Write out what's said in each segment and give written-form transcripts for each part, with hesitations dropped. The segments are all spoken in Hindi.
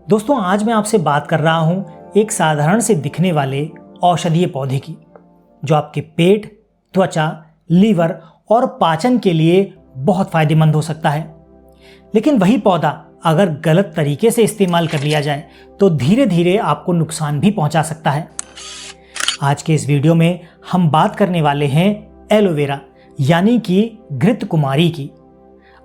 दोस्तों आज मैं आपसे बात कर रहा हूं एक साधारण से दिखने वाले औषधीय पौधे की, जो आपके पेट, त्वचा, लीवर और पाचन के लिए बहुत फायदेमंद हो सकता है। लेकिन वही पौधा अगर गलत तरीके से इस्तेमाल कर लिया जाए तो धीरे धीरे आपको नुकसान भी पहुंचा सकता है। आज के इस वीडियो में हम बात करने वाले हैं एलोवेरा यानी कि घृतकुमारी की।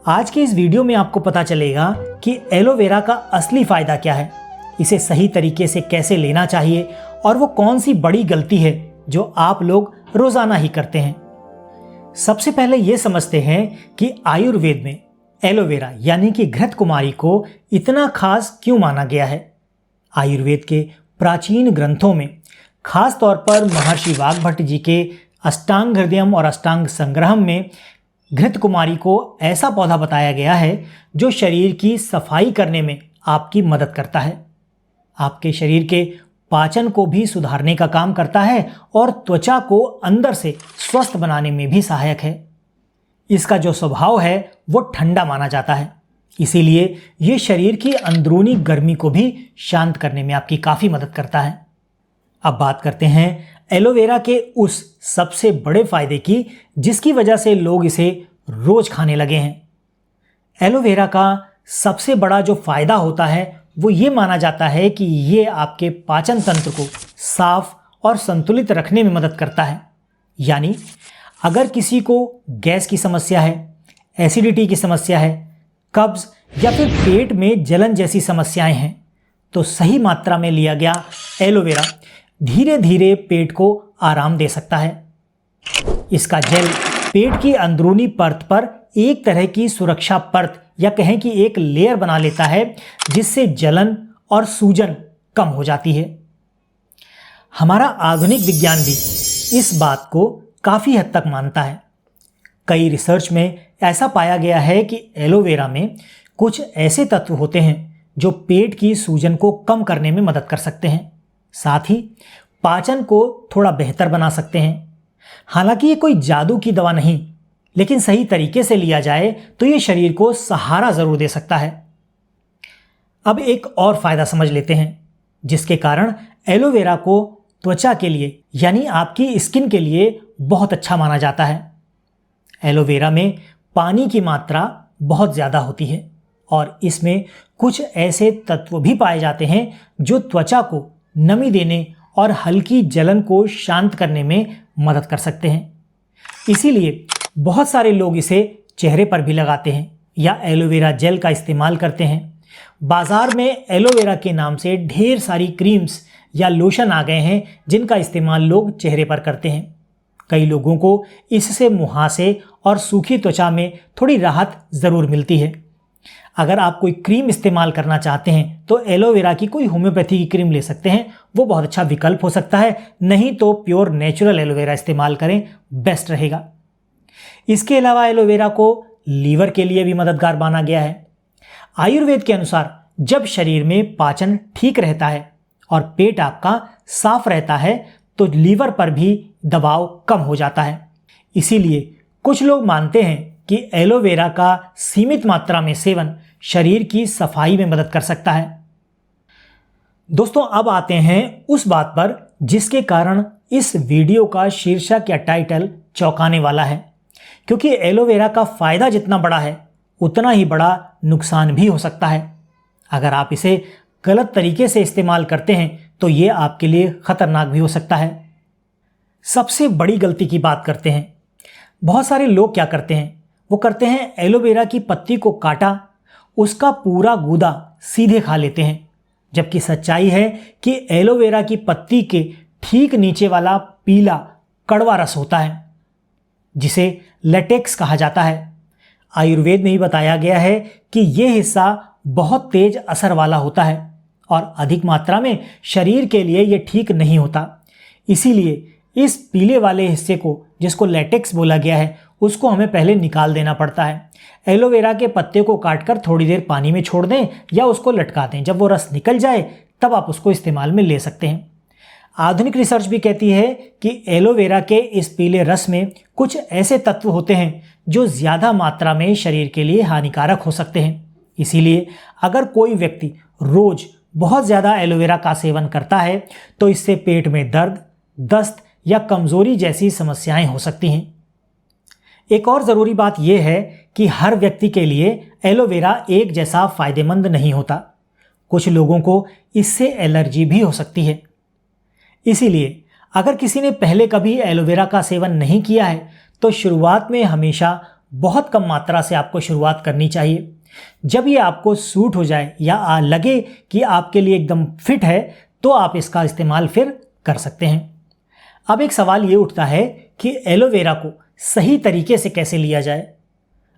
आज के इस वीडियो में आपको पता चलेगा कि एलोवेरा का असली फायदा क्या है, इसे सही तरीके से कैसे लेना चाहिए और वो कौन सी बड़ी गलती है जो आप लोग रोजाना ही करते हैं। सबसे पहले ये समझते हैं कि आयुर्वेद में एलोवेरा यानी कि घृतकुमारी को इतना खास क्यों माना गया है। आयुर्वेद के प्राचीन ग्रंथों में खास तौर पर महर्षि वाग्भट जी के अष्टांग हृदयम और अष्टांग संग्रहम में घृतकुमारी को ऐसा पौधा बताया गया है जो शरीर की सफाई करने में आपकी मदद करता है, आपके शरीर के पाचन को भी सुधारने का काम करता है और त्वचा को अंदर से स्वस्थ बनाने में भी सहायक है। इसका जो स्वभाव है वो ठंडा माना जाता है, इसीलिए ये शरीर की अंदरूनी गर्मी को भी शांत करने में आपकी काफ़ी मदद करता है। अब बात करते हैं एलोवेरा के उस सबसे बड़े फायदे की जिसकी वजह से लोग इसे रोज खाने लगे हैं। एलोवेरा का सबसे बड़ा जो फायदा होता है वो ये माना जाता है कि ये आपके पाचन तंत्र को साफ और संतुलित रखने में मदद करता है। यानी अगर किसी को गैस की समस्या है, एसिडिटी की समस्या है, कब्ज या फिर पेट में जलन जैसी समस्याएं हैं तो सही मात्रा में लिया गया एलोवेरा धीरे धीरे पेट को आराम दे सकता है। इसका जेल पेट की अंदरूनी परत पर एक तरह की सुरक्षा परत या कहें कि एक लेयर बना लेता है, जिससे जलन और सूजन कम हो जाती है। हमारा आधुनिक विज्ञान भी इस बात को काफ़ी हद तक मानता है। कई रिसर्च में ऐसा पाया गया है कि एलोवेरा में कुछ ऐसे तत्व होते हैं जो पेट की सूजन को कम करने में मदद कर सकते हैं, साथ ही पाचन को थोड़ा बेहतर बना सकते हैं। हालांकि ये कोई जादू की दवा नहीं, लेकिन सही तरीके से लिया जाए तो ये शरीर को सहारा जरूर दे सकता है। अब एक और फायदा समझ लेते हैं जिसके कारण एलोवेरा को त्वचा के लिए यानी आपकी स्किन के लिए बहुत अच्छा माना जाता है। एलोवेरा में पानी की मात्रा बहुत ज़्यादा होती है और इसमें कुछ ऐसे तत्व भी पाए जाते हैं जो त्वचा को नमी देने और हल्की जलन को शांत करने में मदद कर सकते हैं। इसीलिए बहुत सारे लोग इसे चेहरे पर भी लगाते हैं या एलोवेरा जेल का इस्तेमाल करते हैं। बाजार में एलोवेरा के नाम से ढेर सारी क्रीम्स या लोशन आ गए हैं जिनका इस्तेमाल लोग चेहरे पर करते हैं। कई लोगों को इससे मुहासे और सूखी त्वचा में थोड़ी राहत ज़रूर मिलती है। अगर आप कोई क्रीम इस्तेमाल करना चाहते हैं तो एलोवेरा की कोई होम्योपैथी की क्रीम ले सकते हैं, वो बहुत अच्छा विकल्प हो सकता है। नहीं तो प्योर नेचुरल एलोवेरा इस्तेमाल करें, बेस्ट रहेगा। इसके अलावा एलोवेरा को लीवर के लिए भी मददगार माना गया है। आयुर्वेद के अनुसार जब शरीर में पाचन ठीक रहता है और पेट आपका साफ रहता है तो लीवर पर भी दबाव कम हो जाता है। इसीलिए कुछ लोग मानते हैं कि एलोवेरा का सीमित मात्रा में सेवन शरीर की सफाई में मदद कर सकता है। दोस्तों अब आते हैं उस बात पर जिसके कारण इस वीडियो का शीर्षक या टाइटल चौंकाने वाला है, क्योंकि एलोवेरा का फायदा जितना बड़ा है उतना ही बड़ा नुकसान भी हो सकता है। अगर आप इसे गलत तरीके से इस्तेमाल करते हैं तो ये आपके लिए खतरनाक भी हो सकता है। सबसे बड़ी गलती की बात करते हैं। बहुत सारे लोग क्या करते हैं, वो करते हैं एलोवेरा की पत्ती को काटा, उसका पूरा गूदा सीधे खा लेते हैं, जबकि सच्चाई है कि एलोवेरा की पत्ती के ठीक नीचे वाला पीला कड़वा रस होता है जिसे लेटेक्स कहा जाता है। आयुर्वेद में ही बताया गया है कि यह हिस्सा बहुत तेज असर वाला होता है और अधिक मात्रा में शरीर के लिए यह ठीक नहीं होता। इसीलिए इस पीले वाले हिस्से को, जिसको लेटेक्स बोला गया है, उसको हमें पहले निकाल देना पड़ता है। एलोवेरा के पत्ते को काटकर थोड़ी देर पानी में छोड़ दें या उसको लटका दें। जब वो रस निकल जाए तब आप उसको इस्तेमाल में ले सकते हैं। आधुनिक रिसर्च भी कहती है कि एलोवेरा के इस पीले रस में कुछ ऐसे तत्व होते हैं जो ज़्यादा मात्रा में शरीर के लिए हानिकारक हो सकते हैं। इसीलिए अगर कोई व्यक्ति रोज बहुत ज़्यादा एलोवेरा का सेवन करता है तो इससे पेट में दर्द, दस्त या कमज़ोरी जैसी समस्याएं हो सकती हैं। एक और ज़रूरी बात यह है कि हर व्यक्ति के लिए एलोवेरा एक जैसा फ़ायदेमंद नहीं होता। कुछ लोगों को इससे एलर्जी भी हो सकती है। इसीलिए अगर किसी ने पहले कभी एलोवेरा का सेवन नहीं किया है तो शुरुआत में हमेशा बहुत कम मात्रा से आपको शुरुआत करनी चाहिए। जब ये आपको सूट हो जाए या लगे कि आपके लिए एकदम फिट है तो आप इसका इस्तेमाल फिर कर सकते हैं। अब एक सवाल ये उठता है कि एलोवेरा को सही तरीके से कैसे लिया जाए।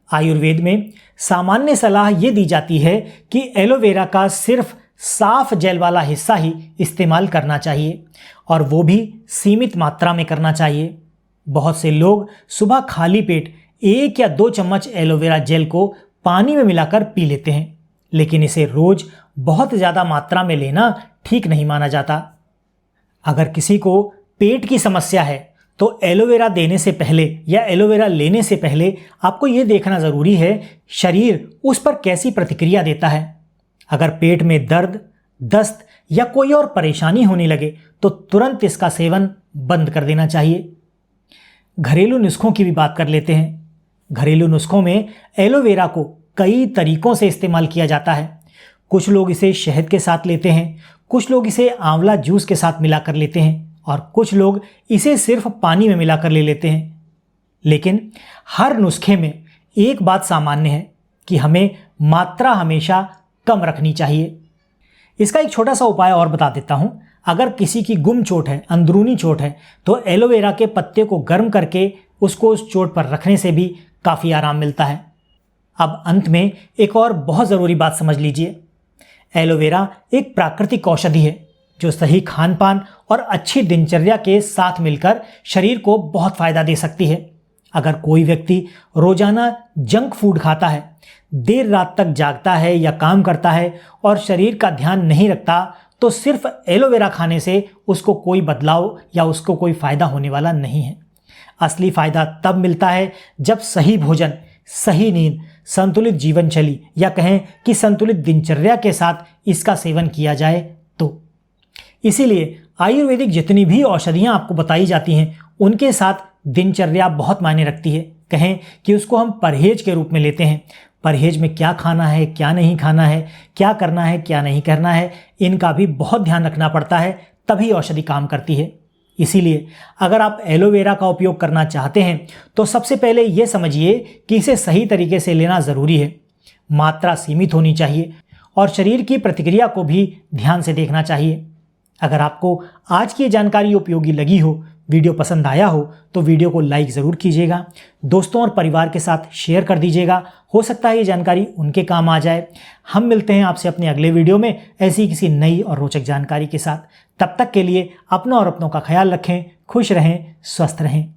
आयुर्वेद में सामान्य सलाह ये दी जाती है कि एलोवेरा का सिर्फ साफ जेल वाला हिस्सा ही इस्तेमाल करना चाहिए और वो भी सीमित मात्रा में करना चाहिए। बहुत से लोग सुबह खाली पेट 1 या 2 चम्मच एलोवेरा जेल को पानी में मिलाकर पी लेते हैं, लेकिन इसे रोज बहुत ज़्यादा मात्रा में लेना ठीक नहीं माना जाता। अगर किसी को पेट की समस्या है तो एलोवेरा देने से पहले या एलोवेरा लेने से पहले आपको ये देखना ज़रूरी है शरीर उस पर कैसी प्रतिक्रिया देता है। अगर पेट में दर्द, दस्त या कोई और परेशानी होने लगे तो तुरंत इसका सेवन बंद कर देना चाहिए। घरेलू नुस्खों की भी बात कर लेते हैं। घरेलू नुस्खों में एलोवेरा को कई तरीकों से इस्तेमाल किया जाता है। कुछ लोग इसे शहद के साथ लेते हैं, कुछ लोग इसे आंवला जूस के साथ मिलाकर लेते हैं और कुछ लोग इसे सिर्फ पानी में मिलाकर ले लेते हैं। लेकिन हर नुस्खे में एक बात सामान्य है कि हमें मात्रा हमेशा कम रखनी चाहिए। इसका एक छोटा सा उपाय और बता देता हूँ। अगर किसी की गुम चोट है, अंदरूनी चोट है, तो एलोवेरा के पत्ते को गर्म करके उसको उस चोट पर रखने से भी काफ़ी आराम मिलता है। अब अंत में एक और बहुत ज़रूरी बात समझ लीजिए। एलोवेरा एक प्राकृतिक औषधि है जो सही खान पान और अच्छी दिनचर्या के साथ मिलकर शरीर को बहुत फ़ायदा दे सकती है। अगर कोई व्यक्ति रोज़ाना जंक फूड खाता है, देर रात तक जागता है या काम करता है और शरीर का ध्यान नहीं रखता तो सिर्फ एलोवेरा खाने से उसको कोई बदलाव या उसको कोई फ़ायदा होने वाला नहीं है। असली फ़ायदा तब मिलता है जब सही भोजन, सही नींद, संतुलित जीवन शैली या कहें कि संतुलित दिनचर्या के साथ इसका सेवन किया जाए तो। इसीलिए आयुर्वेदिक जितनी भी औषधियाँ आपको बताई जाती हैं उनके साथ दिनचर्या बहुत मायने रखती है। कहें कि उसको हम परहेज के रूप में लेते हैं। परहेज में क्या खाना है, क्या नहीं खाना है, क्या करना है, क्या नहीं करना है, इनका भी बहुत ध्यान रखना पड़ता है, तभी औषधि काम करती है। इसीलिए अगर आप एलोवेरा का उपयोग करना चाहते हैं तो सबसे पहले ये समझिए कि इसे सही तरीके से लेना ज़रूरी है। मात्रा सीमित होनी चाहिए और शरीर की प्रतिक्रिया को भी ध्यान से देखना चाहिए। अगर आपको आज की ये जानकारी उपयोगी लगी हो, वीडियो पसंद आया हो तो वीडियो को लाइक ज़रूर कीजिएगा, दोस्तों और परिवार के साथ शेयर कर दीजिएगा। हो सकता है ये जानकारी उनके काम आ जाए। हम मिलते हैं आपसे अपने अगले वीडियो में ऐसी किसी नई और रोचक जानकारी के साथ। तब तक के लिए अपना और अपनों का ख्याल रखें, खुश रहें, स्वस्थ रहें।